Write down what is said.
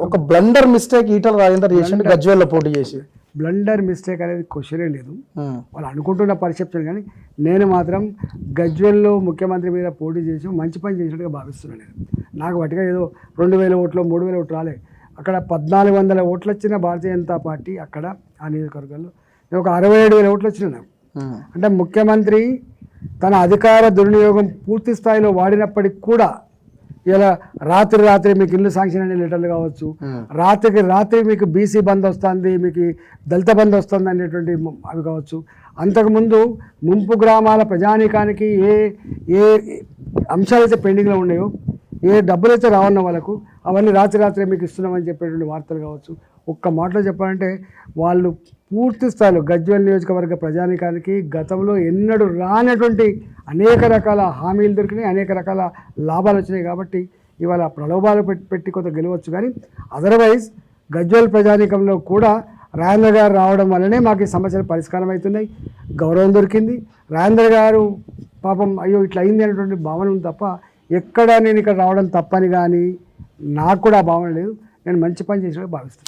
ఒక blunder mistake Etela Rajender చేసిండు గజ్వేల్లో పోటీ చేసి. బ్లండర్ మిస్టేక్ అనేది క్వశ్చనే లేదు. వాళ్ళు అనుకుంటున్న పర్సెప్షన్, కానీ నేను మాత్రం గజ్వేల్లో ముఖ్యమంత్రి మీద పోటీ చేసి మంచి పని చేసినట్టుగా భావిస్తున్నాను. నేను నాకు వాటిగా ఏదో 2000 ఓట్లు 3000 ఓట్లు రాలే. అక్కడ 1400 ఓట్లు వచ్చిన భారతీయ జనతా పార్టీ అక్కడ ఆ నియోజకవర్గంలో నేను ఒక 67,000 ఓట్లు వచ్చినాయి నాకు. అంటే ముఖ్యమంత్రి తన అధికార దుర్వినియోగం పూర్తి స్థాయిలో వాడినప్పటికి కూడా ఇలా రాత్రి మీకు ఇల్లు శాంక్షన్ అనే లెటర్లు కావచ్చు, రాత్రికి రాత్రి మీకు బీసీ బంద్ వస్తుంది, మీకు దళిత బంద్ వస్తుంది అనేటువంటి అవి కావచ్చు. అంతకుముందు ముంపు గ్రామాల ప్రజానీకానికి ఏ ఏ అంశాలైతే పెండింగ్లో ఉన్నాయో, ఏ డబ్బులైతే రావన్న వాళ్ళకు అవన్నీ రాత్రి మీకు ఇస్తున్నామని చెప్పేటువంటి వార్తలు కావచ్చు. ఒక్క మాటలో చెప్పాలంటే వాళ్ళు పూర్తి స్థాయిలో గజ్వేల్ నియోజకవర్గ ప్రజానీకానికి గతంలో ఎన్నడూ రానటువంటి అనేక రకాల హామీలు దొరికినాయి, అనేక రకాల లాభాలు వచ్చినాయి. కాబట్టి ఇవాళ ప్రలోభాలు పెట్టి కొంత గెలవచ్చు. కానీ అదర్వైజ్ గజ్వేల్ ప్రజానీకంలో కూడా రాజేంద్ర గారు రావడం వల్లనే మాకు ఈ సమస్యలు పరిష్కారం అవుతున్నాయి, గౌరవం దొరికింది. రాజేంద్ర గారు పాపం అయ్యో ఇట్లా అయింది అనేటువంటి భావన ఉంది తప్ప ఎక్కడ నేను ఇక్కడ రావడం తప్పని కానీ నాకు కూడా ఆ భావన లేదు. నేను మంచి పని చేసినట్టు భావిస్తున్నాను.